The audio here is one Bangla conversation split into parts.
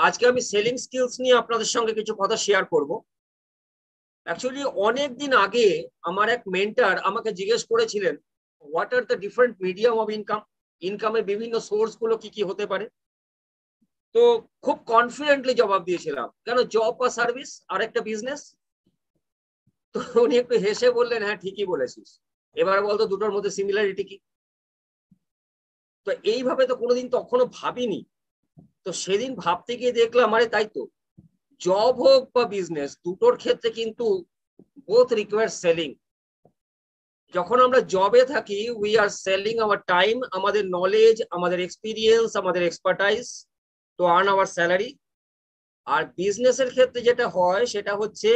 আজকে আমি সেলিং স্কিলস নিয়ে আপনাদের সঙ্গে কিছু কথা শেয়ার করব। অ্যাকচুয়ালি অনেক দিন আগে আমার এক মেন্টর আমাকে জিজ্ঞেস করেছিলেন, what are the different medium of income, ইনকামের বিভিন্ন সোর্স গুলো কি কি হতে পারে। তো খুব কনফিডেন্টলি জবাব দিয়েছিলাম, কেন জব বা সার্ভিস আর একটা বিজনেস। তো উনি একটু হেসে বললেন, হ্যাঁ ঠিকই বলেছিস, এবার বলতো দুটোর মধ্যে সিমিলারিটি কি। তো এইভাবে তো কোনোদিন তখনও ভাবিনি। তো সেদিন ভাবতে গিয়ে দেখলাম, আরে তাই তো, জব হোক বা বিজনেস, দুটোর ক্ষেত্রে কিন্তু বোথ রিকোয়ার সেলিং। যখন আমরা জবে থাকি, we are selling our time, আমাদের নলেজ, আমাদের এক্সপিরিয়েন্স, আমাদের expertise to earn our salary. আর বিজনেসের ক্ষেত্রে যেটা হয় সেটা হচ্ছে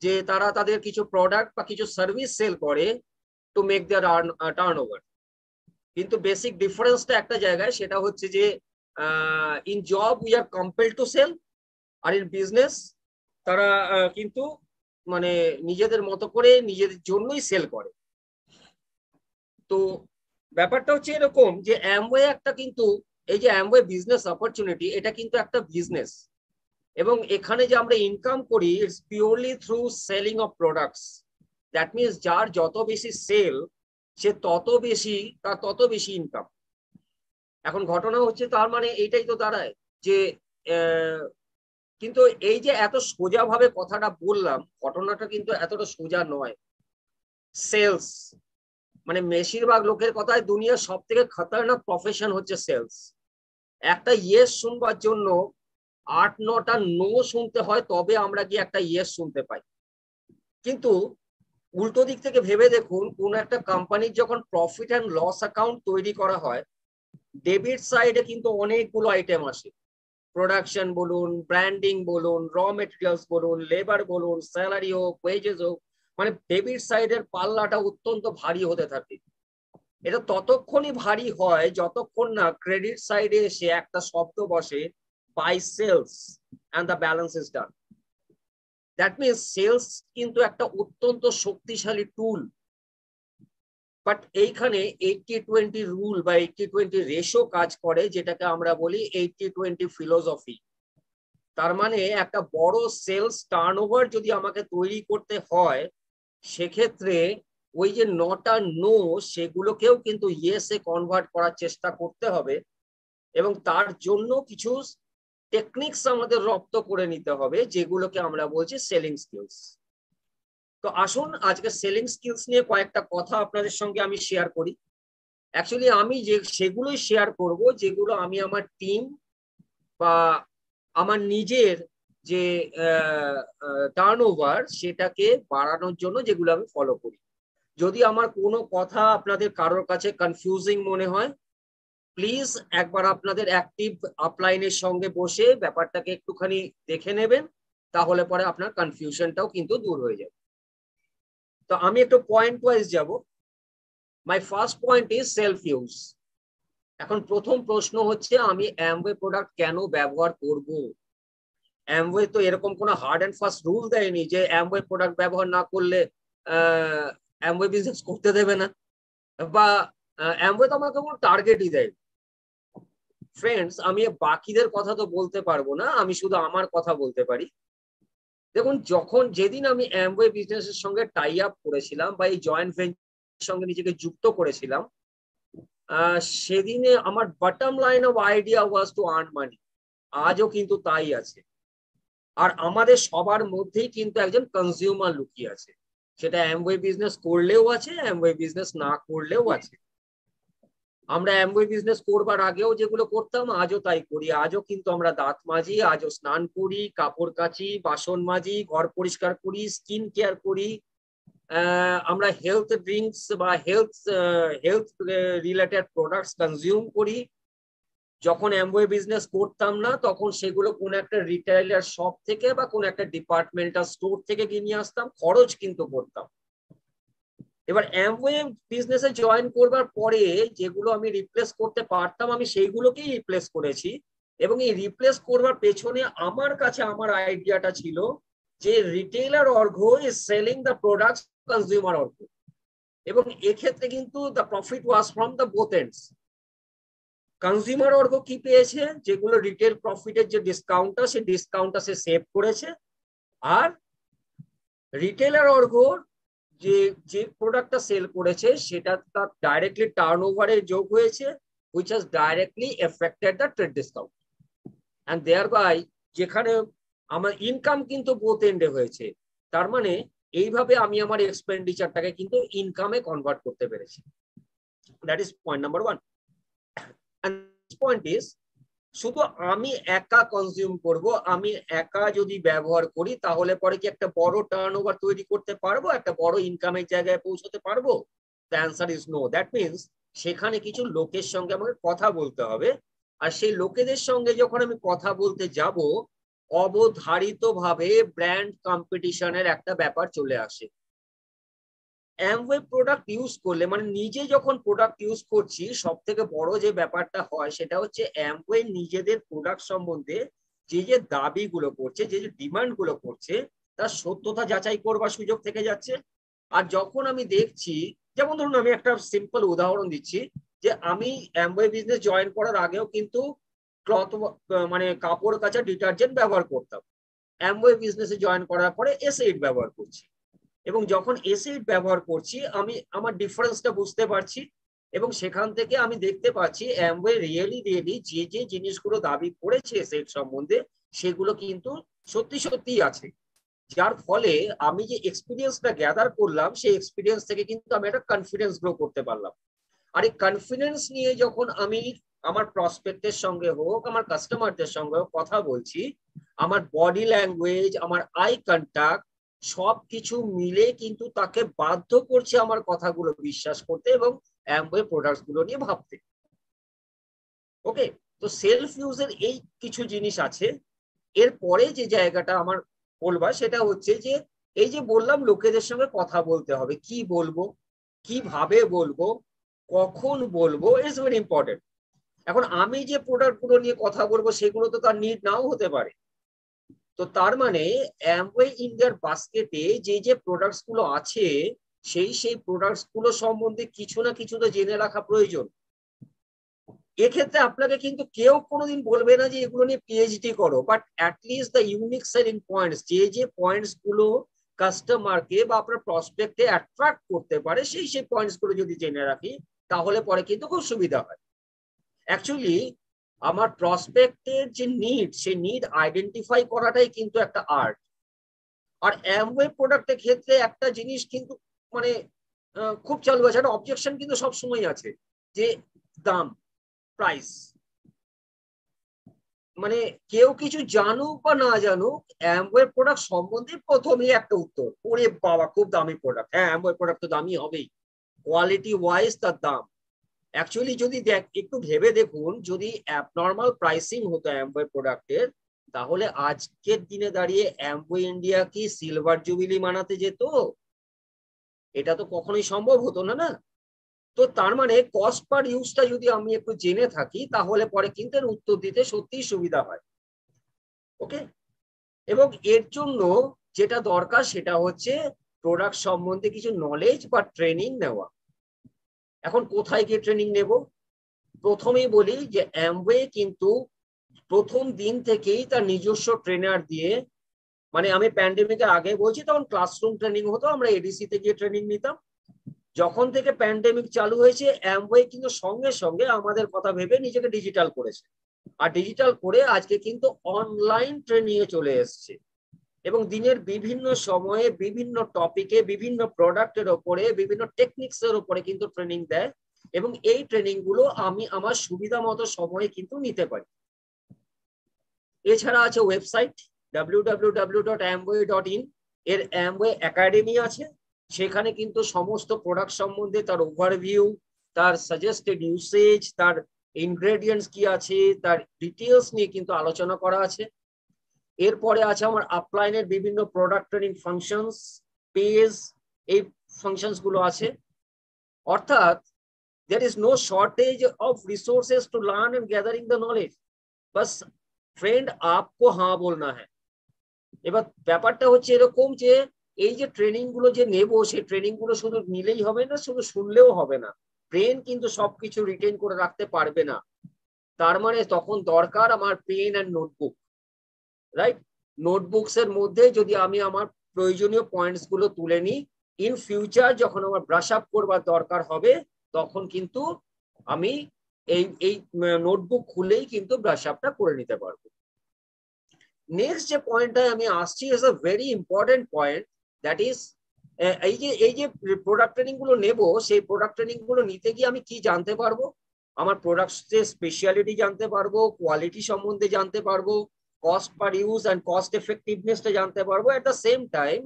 যে তারা তাদের কিছু প্রোডাক্ট বা কিছু সার্ভিস সেল করে to make their turn over. কিন্তু বেসিক ডিফারেন্সটা একটা জায়গায়, সেটা হচ্ছে যে in job we are compelled to sell, আর ইন বিজনেস তারা কিন্তু মানে নিজেদের মতো করে নিজেদের জন্যই সেল করে। তো ব্যাপারটা হচ্ছে এরকম যে অ্যামওয়ে একটা কিন্তু, এই যে অ্যামওয়ে বিজনেস অপরচুনিটি, এটা কিন্তু একটা বিজনেস। এবং এখানে যে আমরা ইনকাম করি, it's purely through selling of products. That means যার যত বেশি সেল, সে তার তত বেশি ইনকাম। এখন ঘটনা হচ্ছে, তার মানে এইটাই তো দাঁড়ায় যে কিন্তু এই যে এত সোজা ভাবে কথাটা বললাম, ঘটনাটা কিন্তু এতটা সোজা নয়। সেলস মানে বেশিরভাগ লোকের কথায় দুনিয়ার সব থেকে খতরনাক প্রফেশন হচ্ছে সেলস। একটা ইয়েস শুনবার জন্য 8-9টা নো শুনতে হয়, তবে আমরা গিয়ে একটা ইয়েস শুনতে পাই। কিন্তু উল্টো দিক থেকে ভেবে দেখুন, কোন একটা কোম্পানির যখন প্রফিট অ্যান্ড লস অ্যাকাউন্ট তৈরি করা হয়, ডেবিট সাইডে কিন্তু অনেকগুলো আইটেম আসে। প্রোডাকশন বলুন, ব্র্যান্ডিং বলুন, র মেটেরিয়ালস বলুন, লেবার বলুন, স্যালারি হোক, ওয়েজেস হোক, মানে ডেবিট সাইডের পাল্লাটা অত্যন্ত ভারী হতে থাকে। এটা ততক্ষণই ভারী হয় যতক্ষণ না ক্রেডিট সাইডে এসে একটা শব্দ বসে, by sales and the balance is done. That means sales কিন্তু একটা অত্যন্ত শক্তিশালী টুল। বাট এইখানে 80-20 রুল বা 80-20 রেশো কাজ করে, যেটাকে আমরা বলি 80-20 ফিলোসফি। তার মানে একটা বড় সেলস টার্নওভার যদি আমাকে তৈরি করতে হয়, সেক্ষেত্রে ওই যে 9টা নো, সেগুলোকেও কিন্তু ইয়েসে কনভার্ট করার চেষ্টা করতে হবে। এবং তার জন্য কিছু টেকনিক্স আমাদের রপ্ত করে নিতে হবে, যেগুলোকে আমরা বলছি সেলিং স্কিলস। তো আসুন আজকে সেলিং স্কিলস নিয়ে কয়েকটা কথা আপনাদের সঙ্গে আমি শেয়ার করি। অ্যাকচুয়ালি আমি সেগুলোই শেয়ার করব যেগুলো আমি আমার টিম বা আমার নিজের যে টার্নওভার, সেটাকে বাড়ানোর জন্য যেগুলো আমি ফলো করি। যদি আমার কোনো কথা আপনাদের কারোর কাছে কনফিউজিং মনে হয়, প্লিজ একবার আপনাদের অ্যাক্টিভ আপলাইনের সঙ্গে বসে ব্যাপারটাকে একটুখানি দেখে নেবেন, তাহলে পরে আপনার কনফিউশনটাও কিন্তু দূর হয়ে যাবে। তো আমি একটু পয়েন্ট ওয়াইজ যাব। My first point is self use. এখন প্রথম প্রশ্ন হচ্ছে, আমি অ্যামওয়ে প্রোডাক্ট কেন ব্যবহার করব? অ্যামওয়ে তো এরকম কোনো হার্ড অ্যান্ড ফাস্ট রুল দেয়নি যে অ্যামওয়ে প্রোডাক্ট ব্যবহার না করলে অ্যামওয়ে বিজনেস করতে দেবে না, বা অ্যামওয়ে তো আমাকে কোনো টার্গেটই দেয়। ফ্রেন্ডস, আমি বাকিদের কথা তো বলতে পারবো না, আমি শুধু আমার কথা বলতে পারি। দেখুন, যেদিন আমি অ্যামওয়ে বিজনেসের সঙ্গে টাই আপ করেছিলাম বা এই জয়েন্ট ভেঞ্চারের সঙ্গে নিজেকে যুক্ত করেছিলাম, সেদিনে আমার bottom line of idea was to earn money. আজও কিন্তু তাই আছে। আর আমাদের সবার মধ্যেই কিন্তু একজন কনজিউমার লুকিয়ে আছে, সেটা অ্যামওয়ে বিজনেস করলেও আছে, অ্যামওয়ে বিজনেস না করলেও আছে। আমরা অ্যামওয়ে বিজনেস করবার আগেও যেগুলো করতাম, আজও তাই করি। আজও কিন্তু আমরা দাঁত মাজি, আজও স্নান করি, কাপড় কাচি, বাসন মাজি, ঘর পরিষ্কার করি, স্কিন কেয়ার করি। আমরা হেলথ ড্রিঙ্কস বা হেলথ রিলেটেড প্রোডাক্টস কনজিউম করি। যখন অ্যামওয়ে বিজনেস করতাম না, তখন সেগুলো কোন একটা রিটেইলার শপ থেকে বা কোন একটা ডিপার্টমেন্টাল স্টোর থেকে কিনে আসতাম, খরচ কিন্তু করতাম। এবার অ্যামওয়ে বিজনেসে জয়েন করবার পরে যেগুলো আমি রিপ্লেস করতে পারতাম, আমি সেইগুলোকেই রিপ্লেস করেছি। এবং এই রিপ্লেস করবার পেছনে আমার কাছে আমার আইডিয়াটা ছিল যে রিটেইলার অর্ঘ is selling the products consumer অর্ঘ। এবং এক্ষেত্রে কিন্তু the profit was from the both ends. Consumer বর্গ কি পেয়েছে, যেগুলো রিটেল প্রফিটের যে ডিসকাউন্টটা, সেই ডিসকাউন্টটা সে সেভ করেছে। আর রিটেলার বর্গ যে যে প্রোডাক্টটা সেল করেছে সেটা তার ডাইরেক্টলি টার্নওভারে যোগ হয়েছে, which has directly affected the trade discount, and thereby যেখানে আমার ইনকাম কিন্তু বোথ এন্ডে হয়েছে। তার মানে এইভাবে আমি আমার এক্সপেন্ডিচারটাকে কিন্তু ইনকামে কনভার্ট করতে পেরেছি। That is point number 1। and point is, শুধু আমি একা কনজিউম করব, আমি একা যদি ব্যবহার করি তাহলে পরে কি একটা বড় টার্নওভার তৈরি করতে পারবো, একটা বড় ইনকামের জায়গায় পৌঁছতে পারবো? The answer is no. That means সেখানে কিছু লোকের সঙ্গে আমাকে কথা বলতে হবে। আর সেই লোকেদের সঙ্গে যখন আমি কথা বলতে যাব, অবধারিতভাবে ব্র্যান্ড কম্পিটিশনের একটা ব্যাপার চলে আসে। অ্যামওয়ে প্রোডাক্ট ইউজ করলে, মানে নিজে যখন প্রোডাক্ট ইউজ করছি, সব থেকে বড় যে ব্যাপারটা হয় সেটা হচ্ছে অ্যামওয়ে নিজেদের প্রোডাক্ট সম্বন্ধে যে যে দাবিগুলো করছে, যে যে ডিমান্ড গুলো করছে, তার সত্যতা যাচাই করবার সুযোগ থেকে যাচ্ছে। আর যখন আমি দেখছি, যেমন ধরুন আমি একটা সিম্পল উদাহরণ দিচ্ছি, যে আমি অ্যামওয়ে বিজনেস জয়েন করার আগেও কিন্তু ক্লথ, মানে কাপড় কাচা ডিটারজেন্ট ব্যবহার করতাম। অ্যামওয়ে বিজনেসে জয়েন করার পরে এস8 ব্যবহার করছি, এবং যখন এসিড ব্যবহার করছি আমি আমার ডিফারেন্সটা বুঝতে পারছি, এবং সেখান থেকে আমি দেখতে পাচ্ছি অ্যামওয়ে রিয়েলি যে যে জিনিসগুলো দাবি করেছে এসিড সম্বন্ধে, সেগুলো কিন্তু সত্যি সত্যি আছে। যার ফলে আমি যে এক্সপিরিয়েন্সটা গ্যাদার করলাম, সেই এক্সপিরিয়েন্স থেকে কিন্তু আমি একটা কনফিডেন্স গ্রো করতে পারলাম। আর এই কনফিডেন্স নিয়ে যখন আমি আমার প্রসপেক্টের সঙ্গে হোক, আমার কাস্টমারদের সঙ্গে কথা বলছি, আমার বডি ল্যাঙ্গুয়েজ, আমার আই কন্ট্যাক্ট সবকিছু মিলে কিন্তু তাকে বাধ্য করছে আমার কথাগুলো বিশ্বাস করতে এবং অ্যামওয়ে প্রোডাক্টস গুলো নিয়ে ভাবতে। ওকে, তো সেলফ ইউজের এই কিছু জিনিস আছে। এরপরে যে জায়গাটা আমার বলবা সেটা হচ্ছে যে, এই যে বললাম লোকেদের সঙ্গে কথা বলতে হবে, কি বলবো, কিভাবে বলবো, কখন বলবো, ইটস ভেরি ইম্পর্টেন্ট। এখন আমি যে প্রোডাক্ট গুলো নিয়ে কথা বলবো সেগুলো তো তার নিড নাও হতে পারে। তো তার মানে অ্যামওয়ে ইন্ডিয়ার বাস্কেটে যে যে প্রোডাক্টস গুলো আছে, সেই প্রোডাক্টস গুলো সম্বন্ধে কিছু না কিছু তো জেনে রাখা প্রয়োজন। এক্ষেত্রে আপনাকে কিন্তু কেউ কোনোদিন বলবে না যে এগুলো নিয়ে পিএইচডি করো, but at least the unique selling points, যে যে পয়েন্টস গুলো কাস্টমারকে বা আপনার প্রসপেক্টে অ্যাট্রাক্ট করতে পারে, সেই পয়েন্টস গুলো যদি জেনে রাখি, তাহলে পরে কিন্তু খুব সুবিধা হয়। অ্যাকচুয়ালি আমার প্রসপেক্টের যে নিড, সেই নিড আইডেন্টিফাই করাটাই কিন্তু একটা আর্ট। আর অ্যামওয়ে প্রোডাক্টের ক্ষেত্রে একটা জিনিস কিন্তু মানে খুব চালু আছে, একটা অবজেকশন কিন্তু সবসময় আছে, যে দাম, প্রাইস। মানে কেউ কিছু জানুক বা না জানুক, অ্যামওয়ে প্রোডাক্ট সম্বন্ধে প্রথমেই একটা উত্তর, ওরে বাবা খুব দামি প্রোডাক্ট। হ্যাঁ, অ্যামওয়ে প্রোডাক্ট তো দামি হবেই, কোয়ালিটি ওয়াইজ তার দাম। অ্যাকচুয়ালি যদি একটু ভেবে দেখুন, যদি অ্যাবনর্মাল প্রাইসিং হতো অ্যামওয়ে প্রোডাক্টের, তাহলে আজকের দিনে দাঁড়িয়ে অ্যামওয়ে ইন্ডিয়া কি সিলভার জুবিলি মানাতে যেত? এটা তো কখনোই সম্ভব হতো না, না? তো তার মানে কস্ট পার ইউজটা যদি আমি একটু জেনে থাকি, তাহলে পরে কিন্তু এর উত্তর দিতে সত্যিই সুবিধা হয়। ওকে, এবং এর জন্য যেটা দরকার সেটা হচ্ছে প্রোডাক্ট সম্বন্ধে কিছু নলেজ বা ট্রেনিং নেওয়া। এখন কোথায় গিয়ে ট্রেনিং নেব? প্রথমেই বলি যে অ্যামওয়ে কিন্তু প্রথম দিন থেকেই তার নিজস্ব ট্রেনার দিয়ে, মানে আমি প্যান্ডেমিকের আগে বলছি, তখন ক্লাসরুম ট্রেনিং হতো, আমরা এডিসি তে গিয়ে ট্রেনিং নিতাম। যখন থেকে প্যান্ডেমিক চালু হয়েছে, অ্যামওয়ে কিন্তু সঙ্গে সঙ্গে আমাদের কথা ভেবে নিজেকে ডিজিটাল করেছে, আর ডিজিটাল করে আজকে কিন্তু অনলাইন ট্রেনিং এ চলে এসছে, এবং দিনের বিভিন্ন সময়ে বিভিন্ন টপিকে বিভিন্ন প্রোডাক্টের ওপরে বিভিন্ন টেকনিক্স এর ওপরে কিন্তু ট্রেনিং দেয়, এবং এই ট্রেনিং গুলো আমি আমার সুবিধা মতো সময়ে কিন্তু নিতে পারি। এছাড়া আছে ওয়েবসাইট www.amway.in, এর অ্যামওয়ে একাডেমি আছে। সেখানে কিন্তু সমস্ত প্রোডাক্ট সম্বন্ধে তার ওভারভিউ, তার সাজেস্টেড ইউসেজ, তার ইনগ্রেডিয়েন্টস কি আছে, তার ডিটেলস নিয়ে কিন্তু আলোচনা করা আছে। এরপরে আছে আমার আপলাইনের বিভিন্ন প্রোডাক্ট ট্রেনিং ফাংশনস, পেজ, এই ফাংশনস গুলো আছে। অর্থাৎ there is no shortage of resources to learn and gathering the knowledge, बस फ्रेंड आपको हाँ बोलना है। এবার ব্যাপারটা হচ্ছে এরকম যে এই যে ট্রেনিং গুলো যে নেব, সেই ট্রেনিং গুলো শুধু নিলেই হবে না, শুধু শুনলেও হবে না, ব্রেন কিন্তু সবকিছু রিটেন করে রাখতে পারবে না। তার মানে তখন দরকার আমার pen and notebook, right? Notebooks এর মধ্যে যদি আমি আমার প্রয়োজনীয় পয়েন্টস গুলো তুলে নিই, ইন ফিউচার যখন আমার ব্রাশ আপ করবার দরকার হবে তখন কিন্তু আমি এই নোটবুক খুলেই কিন্তু ব্রাশ আপটা করে নিতে পারবো। নেক্সট যে পয়েন্টটা আমি আসছি is a very important point, that is এই যে প্রোডাক্ট ট্রেনিং গুলো নেব, সেই প্রোডাক্ট ট্রেনিং গুলো নিতে গিয়ে আমি কি জানতে পারবো? আমার প্রোডাক্টের স্পেশালিটি জানতে পারবো, কোয়ালিটি সম্বন্ধে জানতে পারবো, cost per use and cost এফেক্টিভনেসটা জানতে পারবো। এট দ্য সেম টাইম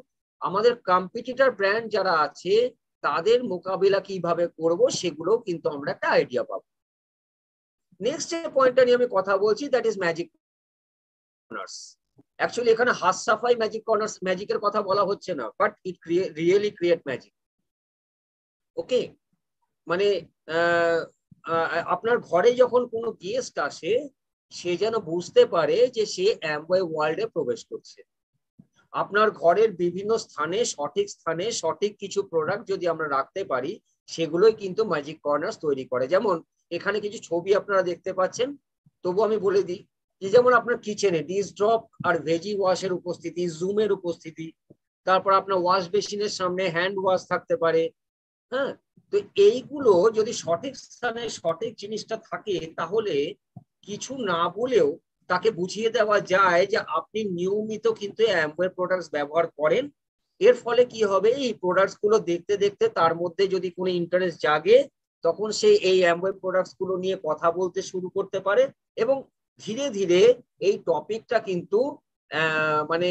আমাদের কম্পিটিটর ব্র্যান্ড যারা আছে তাদের মোকাবিলা কিভাবে করব সেগুলো কিন্তু আমরা একটা আইডিয়া পাবো। নেক্সট যে পয়েন্টটা নিয়ে আমি কথা বলছি that is magic corners. Actually এখানে হাত সাফাই ম্যাজিক কর্নার্স, ম্যাজিকের কথা বলা হচ্ছে না, but it really create magic. Okay, মানে আপনার ঘরে যখন কোনো গেস্ট আসে সে যেন বুঝতে পারে যে সে অ্যামওয়ে ওয়ার্ল্ডে প্রবেশ করছে। আপনার ঘরের বিভিন্ন স্থানে সঠিক কিছু প্রোডাক্ট যদি আমরা রাখতে পারি সেগুলোই কিন্তু ম্যাজিক কর্নার্স তৈরি করে। যেমন এখানে কিছু ছবি আপনারা দেখতে পাচ্ছেন, তবু আমি বলে দিই যে যেমন আপনার কিচেনে ডিশ ড্রপ আর ভেজি ওয়াশের উপস্থিতি, জুমের উপস্থিতি, তারপর আপনার ওয়াশ বেসিনের সামনে হ্যান্ড ওয়াশ থাকতে পারে। হ্যাঁ, তো এইগুলো যদি সঠিক স্থানে সঠিক জিনিসটা থাকে তাহলে কিছু না বলেও তাকে বুঝিয়ে দেওয়া যায় যে আপনি নিয়মিত কিন্তু অ্যামওয়ে প্রোডাক্টস ব্যবহার করেন। এর ফলে কি হবে, এই প্রোডাক্টস গুলো দেখতে দেখতে তার মধ্যে যদি কোনো ইন্টারেস্ট জাগে তখন সে এই অ্যামওয়ে প্রোডাক্টস গুলো নিয়ে কথা বলতে শুরু করতে পারে এবং ধীরে ধীরে এই টপিকটা কিন্তু মানে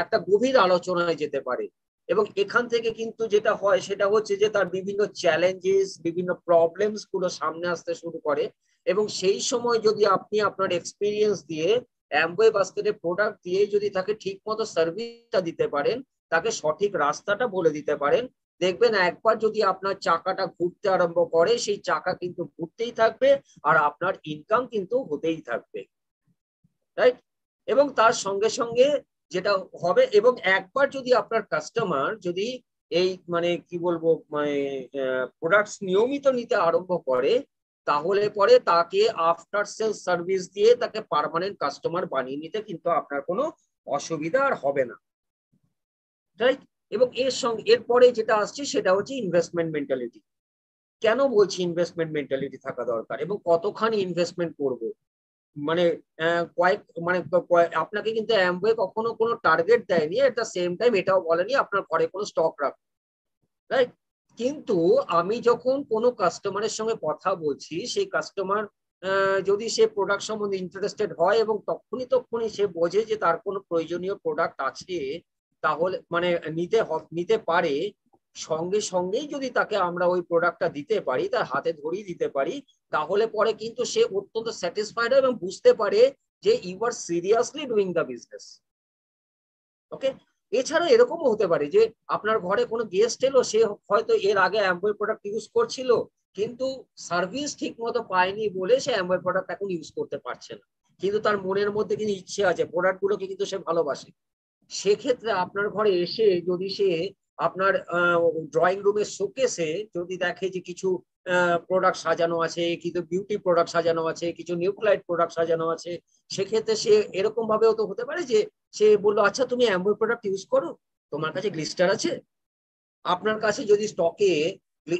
একটা গভীর আলোচনায় যেতে পারে। এবং এখান থেকে কিন্তু যেটা হয় সেটা হচ্ছে যে তার বিভিন্ন চ্যালেঞ্জেস, বিভিন্ন প্রবলেমস গুলো সামনে আসতে শুরু করে এবং সেই সময় যদি আপনি আপনার এক্সপিরিয়েন্স দিয়ে অ্যামওয়ে বাস্কেটের প্রোডাক্ট দিয়ে যদি তাকে ঠিক মতো সার্ভিসটা দিতে পারেন, তাকে সঠিক রাস্তাটা বলে দিতে পারেন, দেখবেন একবার যদি আপনার চাকাটা ঘুরতে আরম্ভ করে সেই চাকা কিন্তু ঘুরতেই থাকবে আর আপনার ইনকাম কিন্তু হতেই থাকবে, রাইট? এবং তার সঙ্গে সঙ্গে যেটা হবে, এবং একবার যদি আপনার কাস্টমার যদি এই মানে কি বলবো মানে প্রোডাক্টস নিয়মিত নিতে আরম্ভ করে তাহলে পরে তাকে আফটার সেল সার্ভিস দিয়ে তাকে পার্মানেন্ট কাস্টমার বানিয়ে নিতে কিন্তু আপনার কোনো অসুবিধা আর হবে না, রাইট? এবং এর সঙ্গে এরপরে যেটা আসছে সেটা হচ্ছে ইনভেস্টমেন্ট মেন্টালিটি। কেন বলছি ইনভেস্টমেন্ট মেন্টালিটি থাকা দরকার এবং কতখানি ইনভেস্টমেন্ট করব? মানে আপনাকে কিন্তু অ্যামওয়ে কখনো কোনো টার্গেট দেয়নি, এট দ্য সেম টাইম এটাও বলেনি আপনার ঘরে কোনো স্টক রাখুন, রাইট? কিন্তু আমি যখন কোনো কাস্টমারের সঙ্গে কথা বলছি সেই কাস্টমার যদি সে প্রোডাক্ট সম্বন্ধে ইন্টারেস্টেড হয় এবং তখনই সে বোঝে যে তার কোনো প্রয়োজনীয় প্রোডাক্ট আছে তাহলে মানে নিতে পারে, সঙ্গে সঙ্গেই যদি তাকে আমরা ওই প্রোডাক্টটা দিতে পারি, তার হাতে ধরিয়ে দিতে পারি, তাহলে পরে কিন্তু সে অত্যন্ত স্যাটিসফাইড হয় এবং বুঝতে পারে যে you are seriously doing the business. Okay, এছাড়া এরকমও হতে পারে যে আপনার ঘরে কোনো গেস্ট এলো, সে হয়তো এর আগে অ্যামওয়ে প্রোডাক্ট ইউজ করছিল কিন্তু সার্ভিস ঠিক মতো পায়নি বলে সে অ্যামওয়ে প্রোডাক্ট এখন ইউজ করতে পারছে না, কিন্তু তার মনের মধ্যে কিন্তু ইচ্ছে আছে, প্রোডাক্ট গুলোকে কিন্তু সে ভালোবাসে। সেক্ষেত্রে আপনার ঘরে এসে যদি সে আপনার ড্রয়িং রুমের শোকেসে যদি দেখে যে কিছু প্রোডাক্ট সাজানো আছে, কিছু বিউটি প্রোডাক্ট সাজানো আছে, কিছু নিউক্লাইড প্রোডাক্ট সাজানো আছে, সেক্ষেত্রে সে এরকম ভাবেও তো হতে পারে যে সে বললো আচ্ছা তুমি অ্যামওয়ে প্রোডাক্ট ইউজ করো, তোমার কাছে গ্লিস্টার আছে? আপনার কাছে যদি স্টকে,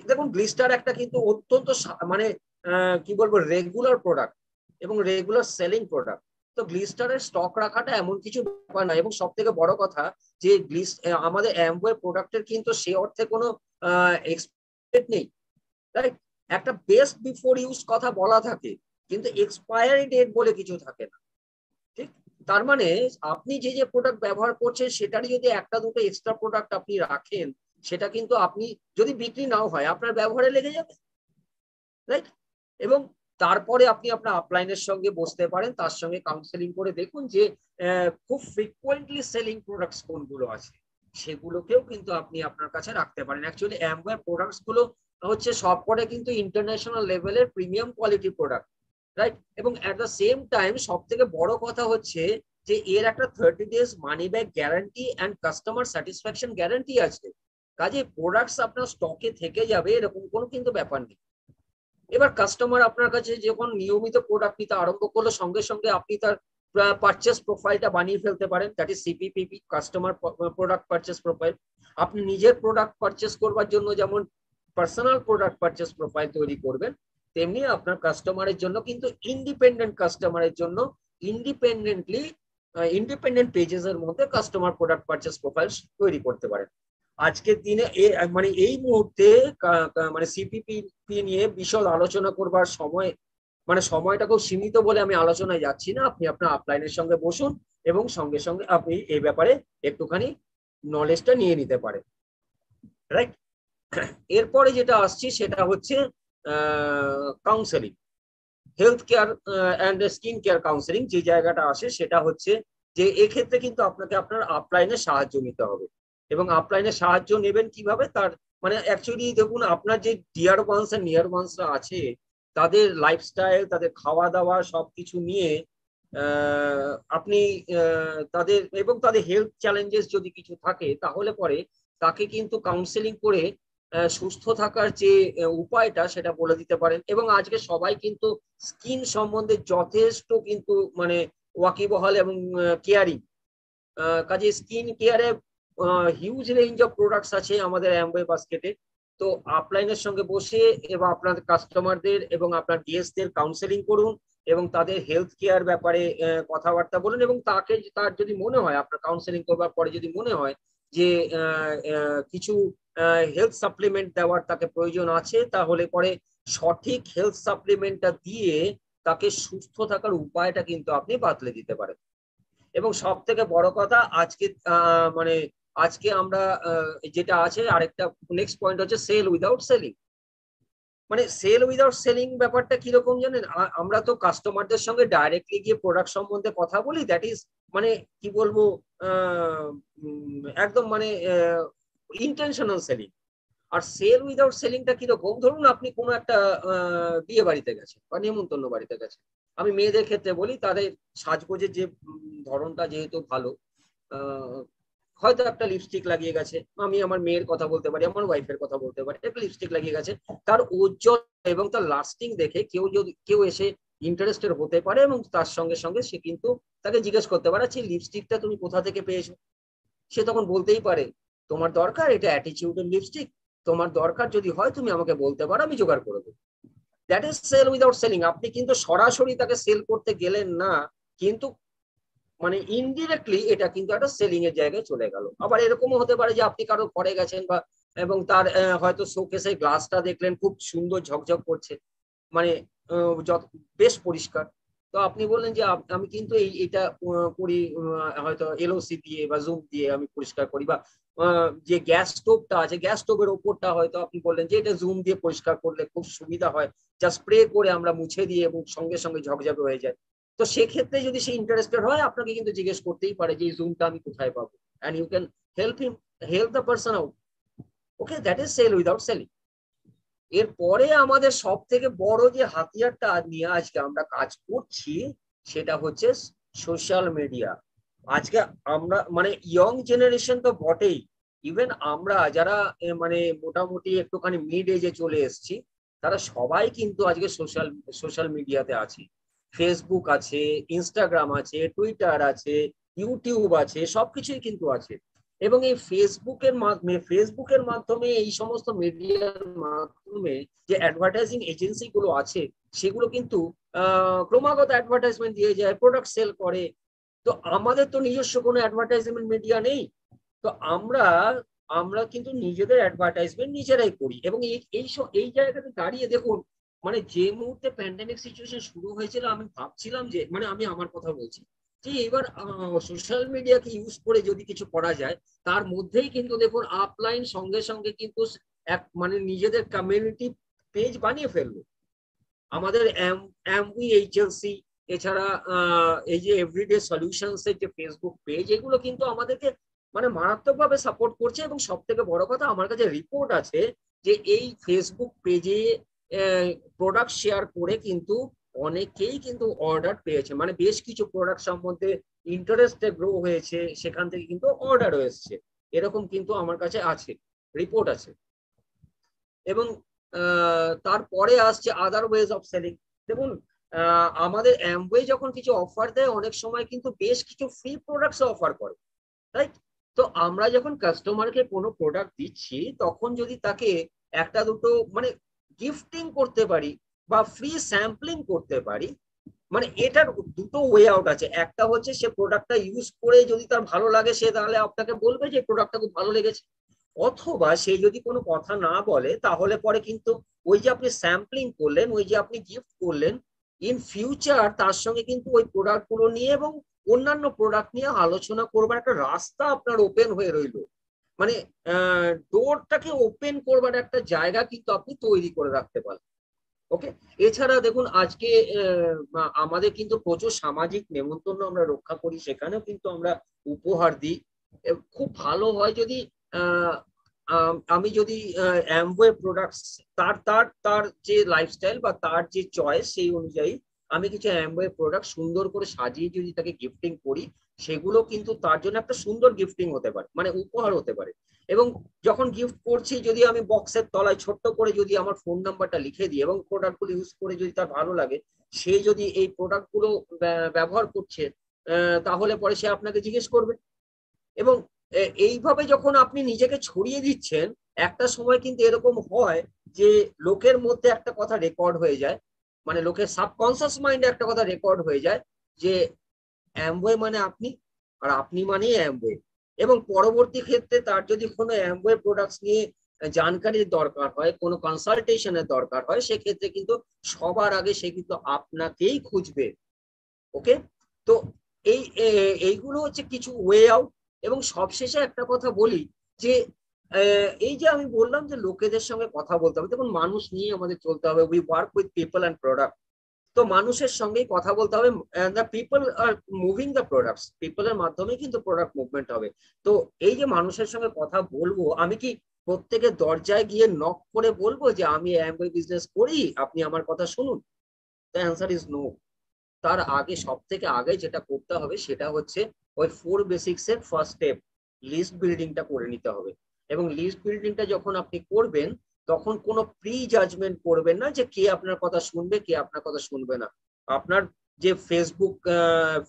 দেখুন গ্লিস্টার একটা কিন্তু অত্যন্ত মানে কি বলবো রেগুলার প্রোডাক্ট এবং রেগুলার সেলিং প্রোডাক্ট। তো গ্লিস্টারের স্টক রাখাটা এমন কিছু ব্যাপার না, এবং সব থেকে বড় কথা যে আমাদের অ্যামওয়ে প্রোডাক্টের কিন্তু সে অর্থে কোনো এক্সপায়ার নেই, রাইট? একটা বেস্ট বিফোর ইউজ কথা বলা থাকে কিন্তু এক্সপায়ারি ডেট বলে কিছু থাকে না, ঠিক? তার মানে আপনি যে যে প্রোডাক্ট ব্যবহার করছেন সেটারই যদি একটা দুটো এক্সট্রা প্রোডাক্ট আপনি রাখেন সেটা কিন্তু আপনি যদি বিক্রি নাও হয় আপনার ব্যবহারে লেগে যাবে, রাইট? এবং তারপরে আপনি আপনার আপলাইনের সঙ্গে বসতে পারেন, তার সঙ্গে কাউন্সেলিং করে দেখুন যে খুব ফ্রিকুয়েন্টলি সেলিং প্রোডাক্টস কোনগুলো আছে সেগুলোকেও কিন্তু আপনি আপনার কাছে রাখতে পারেন। অ্যাকচুয়ালি অ্যামওয়ে প্রোডাক্টস গুলো হচ্ছে সবকটা কিন্তু ইন্টারন্যাশনাল লেভেলের প্রিমিয়াম কোয়ালিটি প্রোডাক্ট, রাইট? এবং অ্যাট দ্য সেম টাইম সব থেকে বড় কথা হচ্ছে যে এর একটা 30 days money back guarantee and customer satisfaction guarantee আছে। কাজে প্রোডাক্টস আপনার স্টকে থেকে যাবে এরকম কোনো কিন্তু ব্যাপার নেই। এবার কাস্টমার আপনার কাছে যখন নিয়মিত প্রোডাক্ট নিতে আরম্ভ করলো, সঙ্গে সঙ্গে আপনি তার পারচেস প্রোফাইলটা বানিয়ে ফেলতে পারেন, that is CPPP, customer product purchase profile. আপনি নিজের প্রোডাক্ট পারচেস করবার জন্য যেমন পার্সোনাল প্রোডাক্ট পারচেস প্রোফাইল তৈরি করবেন, তেমনি আপনার কাস্টমারের জন্য কিন্তু ইন্ডিপেন্ডেন্ট কাস্টমারের জন্য ইন্ডিপেন্ডেন্টলি ইন্ডিপেন্ডেন্ট পেজেস এর মধ্যে কাস্টমার প্রোডাক্ট পারচেস প্রোফাইল তৈরি করতে পারেন। আজকের দিনে মানে এই মুহূর্তে মানে সিপিপি নিয়ে বিশদ আলোচনা করবার সময়, মানে সময়টা খুব সীমিত বলে আমি আলোচনায় যাচ্ছি না। আপনি আপনার আপলাইনের সঙ্গে বসুন এবং সঙ্গে সঙ্গে আপনি এই ব্যাপারে একটুখানি নলেজটা নিয়ে নিতে পারেন, রাইট? এরপরে যেটা আসছি সেটা হচ্ছে counselling, health care and skin care counselling. যে জায়গাটা আসে সেটা হচ্ছে যে এক্ষেত্রে কিন্তু আপনাকে আপনার আপলাইনের সাহায্য নিতে হবে। এবং আপলাইনের সাহায্য নেবেন কিভাবে, তার মানে অ্যাকচুয়ালি দেখুন, আপনার যে ডিয়ার ওয়ান্স এন্ড নিয়ার ওয়ান্সরা আছে, তাদের লাইফস্টাইল, তাদের খাওয়া দাওয়া সবকিছু নিয়ে আপনি তাদের এবং তাদের হেলথ চ্যালেঞ্জেস যদি কিছু থাকে, তাহলে পরে তাকে কিন্তু কাউন্সেলিং করে সুস্থ থাকার যে উপায়টা সেটা বলে দিতে পারেন। এবং আজকে সবাই কিন্তু স্কিন সম্বন্ধে যথেষ্ট কিন্তু মানে ওয়াকিবহাল এবং কেয়ারিং। কাজে স্কিন কেয়ারে হিউজ রেঞ্জ অফ প্রোডাক্টস আছে আমাদের অ্যামওয়ে বাস্কেটে। তো আপলাইনের সঙ্গে বসে এবং আপনার কাস্টমারদের এবং আপনার গেস্টদের কাউন্সেলিং করুন এবং তাদের হেলথ কেয়ার ব্যাপারে কথাবার্তা বলুন। এবং তাকে, তার যদি মনে হয়, আপনার কাউন্সেলিং করবার পরে যদি মনে হয় যে কিছু হেলথ সাপ্লিমেন্ট দেওয়ার তাকে প্রয়োজন আছে, তাহলে পরে সঠিক হেলথ সাপ্লিমেন্টটা দিয়ে তাকে সুস্থ থাকার উপায়টা কিন্তু আপনি বাতলে দিতে পারেন। এবং সব থেকে বড় কথা, আজকে মানে আজকে আমরা যেটা আছে আরেকটা নেক্সট পয়েন্ট হচ্ছে সেল উইদাউট সেলিং। মানে সেল উইদাউট সেলিং ব্যাপারটা কিরকম জানেন? আমরা তো কাস্টমারদের সঙ্গে ডাইরেক্টলি গিয়ে প্রোডাক্ট সম্বন্ধে কথা বলি, দ্যাট ইজ মানে কি বলবো, একদম মানে ইন্টেনশনাল সেলিং। আর সেল উইদাউট সেলিংটা কিরকম, ধরুন আপনি কোনো একটা বিয়ে বাড়িতে গেছেন বা নিমন্ত্রণ বাড়িতে গেছেন। আমি মেয়েদের ক্ষেত্রে বলি, তাদের সাজগোজের যে ধরনটা যেহেতু ভালো, হয়তো একটা লিপস্টিক লাগিয়ে গেছে, আমি আমার মেয়ের কথা বলতে পারি, আমার ওয়াইফের কথা বলতে পারি, একটা লিপস্টিক লাগিয়ে গেছে, তার উজ্জ্বল এবং তার লাস্টিং দেখে কেউ এসে ইন্টারেস্টেড হতে পারে এবং তার সঙ্গে সঙ্গে সে কিন্তু তাকে জিজ্ঞেস করতে পারে, আচ্ছা লিপস্টিকটা তুমি কোথা থেকে পেয়েছো? সে তখন বলতেই পারে, তোমার দরকার এটা অ্যাটিটিউডের লিপস্টিক, তোমার দরকার যদি হয় তুমি আমাকে বলতে পারো, আমি জোগাড় করে দেবো। That is sell without selling. আপনি কিন্তু সরাসরি তাকে সেল করতে গেলেন না, কিন্তু মানে ইনডিরেক্টলি এটা কিন্তু একটা সেলিং এর জায়গায় চলে গেল। আবার এরকমও হতে পারে যে আপনি কারো ঘরে গেছেন বা এবং তার হয়তো শোকেসের গ্লাসটা দেখলেন খুব সুন্দর ঝকঝক করছে, মানে বেশ পরিষ্কার। তো আপনি বললেন যে আমি কিন্তু এটা করি, হয়তো এলওসি দিয়ে বা জুম দিয়ে আমি পরিষ্কার করি, বা যে গ্যাস স্টোভটা আছে, গ্যাস স্টোভের ওপরটা হয়তো আপনি বললেন যে এটা জুম দিয়ে পরিষ্কার করলে খুব সুবিধা হয়, যা স্প্রে করে আমরা মুছে দিয়ে এবং সঙ্গে সঙ্গে ঝকঝকে হয়ে যায়। তো সেক্ষেত্রে যদি সে ইন্টারেস্টেড হয়, আপনাকে কিন্তু জিজ্ঞেস করতেই পারে যে এই জুমটা আমি কোথায় পাবো, and you can help the person out. Okay, that is sell without selling. এরপরে আমাদের সব থেকে বড় যে হাতিয়ারটা নিয়ে আজকে আমরা কাজ করছি সেটা হচ্ছে সোশ্যাল মিডিয়া। আজকে আমরা মানে ইয়ং জেনারেশন তো বটেই, ইভেন আমরা যারা মানে মোটামুটি একটুখানি মিড এজে চলে এসেছি, তারা সবাই কিন্তু আজকে সোশ্যাল সোশ্যাল মিডিয়াতে আছে। ফেসবুক আছে, ইনস্টাগ্রাম আছে, টুইটার আছে, ইউটিউব আছে, সবকিছুই কিন্তু আছে। এবং এই ফেসবুকের মাধ্যমে এই সমস্ত মিডিয়ার মাধ্যমে যে অ্যাডভার্টাইজিং এজেন্সি গুলো আছে, সেগুলো কিন্তু ক্রমাগত অ্যাডভার্টাইজমেন্ট দিয়ে যায়, প্রোডাক্ট সেল করে। তো আমাদের তো নিজস্ব কোনো অ্যাডভার্টাইজমেন্ট মিডিয়া নেই। তো আমরা আমরা কিন্তু নিজেদের অ্যাডভার্টাইজমেন্ট নিজেরাই করি। এবং এই জায়গাতে দাঁড়িয়ে দেখুন, মানে যে মুহূর্তে প্যান্ডেমিক সিচুয়েশন শুরু হয়েছিল, আমি ভাবছিলাম যে মানে আমি আমার কথা বলছি যে এবার সোশ্যাল মিডিয়াকে ইউজ করে যদি কিছু করা যায়, তার মধ্যেই কিন্তু দেখুন আপলাইন সঙ্গে সঙ্গে কিন্তু এক মানে নিজেদের কমিউনিটি পেজ বানিয়ে ফেললো। আমাদের অ্যামউই এইচএলসি, এছাড়া এই যে এভরিডে সলিউশনস এর যে ফেসবুক পেজ, এগুলো কিন্তু আমাদেরকে মানে মারাত্মকভাবে সাপোর্ট করছে। এবং সব থেকে বড় কথা, আমার কাছে রিপোর্ট আছে যে এই ফেসবুক পেজে প্রোডাক্ট শেয়ার করে কিন্তু অনেকেই কিন্তু অর্ডার পেয়েছে, মানে বেশ কিছু প্রোডাক্ট সম্বন্ধে ইন্টারেস্টে গ্রো হয়েছে, সেখান থেকে কিন্তু অর্ডার এসছে, এরকম কিন্তু আমার কাছে আছে, রিপোর্ট আছে। এবং তারপরে আসছে আদার ওয়েজ অফ সেলিং। দেখুন, আমাদের অ্যামওয়ে যখন কিছু অফার দেয় অনেক সময় কিন্তু বেশ কিছু ফ্রি প্রোডাক্টস অফার করে, রাইট? তো আমরা যখন কাস্টমারকে কোনো প্রোডাক্ট দিচ্ছি তখন যদি তাকে একটা দুটো মানে গিফটিং করতে পারি বা ফ্রি স্যাম্পলিং করতে পারি, মানে এটার দুটো ওয়ে আউট আছে। একটা হচ্ছে সে প্রোডাক্টটা ইউজ করে যদি তার ভালো লাগে সে তাহলে আপনাকে বলবে যে প্রোডাক্টটা খুব ভালো লেগেছে, অথবা সে যদি কোনো কথা না বলে তাহলে পরে কিন্তু ওই যে আপনি স্যাম্পলিং করলেন, ওই যে আপনি গিফট করলেন, ইন ফিউচার তার সঙ্গে কিন্তু ওই প্রোডাক্ট গুলো নিয়ে এবং অন্যান্য প্রোডাক্ট নিয়ে আলোচনা করবার একটা রাস্তা আপনার ওপেন হয়ে রইলো। মানে ডোরটাকে ওপেন করবার একটা জায়গা কিন্তু আপনি তৈরি করে রাখতে পারেন। ওকে। এছাড়া দেখুন আজকে আমাদের কিন্তু প্রচুর সামাজিক নেমন্তন্ন আমরা রক্ষা করি, সেখানেও কিন্তু আমরা উপহার দিই। খুব ভালো হয় যদি আহ, আমি যদি অ্যামওয়ে প্রোডাক্টস তার তার তার যে লাইফস্টাইল বা তার যে চয়েস সেই অনুযায়ী আমি কিছু অ্যামওয়ে প্রোডাক্ট সুন্দর করে সাজিয়ে যদি তাকে গিফটিং করি, সেগুলো কিন্তু তার জন্য একটা সুন্দর গিফটিং হতে পারে, মানে উপহার হতে পারে। এবং যখন গিফট করছি যদি আমি বক্সের তলায় ছোট্ট করে যদি আমার ফোন নাম্বারটা লিখে দিই এবং প্রোডাক্টগুলো ইউজ করে যদি তার ভালো লাগে, সে যদি এই প্রোডাক্টগুলো ব্যবহার করছে, তাহলে পরে সে আপনাকে জিজ্ঞেস করবে। এবং এইভাবে যখন আপনি নিজেকে ছড়িয়ে দিচ্ছেন, একটা সময় কিন্তু এরকম হয় যে লোকের মধ্যে একটা কথা রেকর্ড হয়ে যায়, মানে লোকের সাবকনসিয়াস মাইন্ডে একটা কথা রেকর্ড হয়ে যায় যে অ্যামওয়ে মানে আপনি, আর আপনি মানেই অ্যামওয়ে। এবং পরবর্তী ক্ষেত্রে তার যদি কোনো অ্যামওয়ে প্রোডাক্টস নিয়ে জানকারির দরকার হয়, কোনো কনসালটেশনের দরকার হয়, সেক্ষেত্রে কিন্তু সবার আগে সে কিন্তু আপনাকেই খুঁজবে। ওকে। তো এইগুলো হচ্ছে কিছু ওয়ে আউট। এবং সবশেষে একটা কথা বলি যে এই যে আমি বললাম যে লোকেদের সঙ্গে কথা বলতে হবে, দেখুন মানুষ নিয়ে আমাদের চলতে হবে, we work with people and product. তো মানুষের সঙ্গেই কথা বলতে হবে, the people are moving the products, পিপলের মাধ্যমে কিন্তু প্রোডাক্ট মুভমেন্ট হবে। তো এই যে মানুষের সঙ্গে কথা বলবো, আমি কি প্রত্যেকের দরজায় গিয়ে নক করে বলবো যে আমি অ্যামওয়ে বিজনেস করি, আপনি আমার কথা শুনুন? The answer is no. তার আগে সব থেকে আগে যেটা করতে হবে সেটা হচ্ছে ওই 4 বেসিক্স এর ফার্স্ট স্টেপ, লিস্ট বিল্ডিংটা করে নিতে হবে। এবং লিস্ট বিল্ডিংটা যখন আপনি করবেন তখন কোনো প্রি জাজমেন্ট করবেন না যে কে আপনার কথা শুনবে কে আপনার কথা শুনবে না। আপনার যে ফেসবুক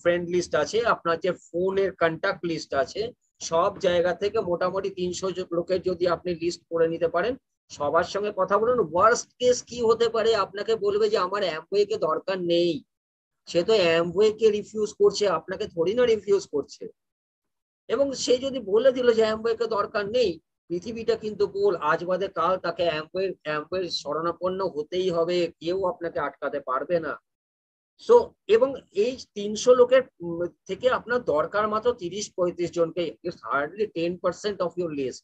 ফ্রেন্ড লিস্ট আছে, আপনার যে ফোনের কন্ট্যাক্ট লিস্ট আছে, সব জায়গা থেকে মোটামুটি 300 লোকের যদি আপনি লিস্ট করে নিতে পারেন, সবার সঙ্গে কথা বলুন। ওয়ার্স্ট কেস কি হতে পারে, আপনাকে বলবে যে আমার অ্যামওয়ে কে দরকার নেই। সে তো অ্যামওয়ে কে রিফিউজ করছে, আপনাকে থোড়ি না রিফিউজ করছে। এবং সে যদি বলে দিল যে অ্যামওয়ে কে দরকার নেই, পৃথিবীটা কিন্তু গোল, আজ বাদে কাল তাকে অ্যামওয়ে শরণাপন্ন হতেই হবে, কেউ আপনাকে আটকাতে পারবে না। সো এবং এই 300 লোকের থেকে আপনার দরকার মাত্র 30-35 জনকে, হার্ডলি 10% অফ ইউর লিস্ট।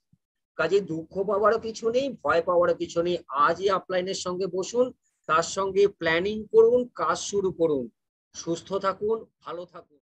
কাজে দুঃখ পাওয়ারও কিছু নেই, ভয় পাওয়ারও কিছু নেই। আজই আপলাইনের সঙ্গে বসুন, তার সঙ্গে প্ল্যানিং করুন, কাজ শুরু করুন। সুস্থ থাকুন, ভালো থাকুন।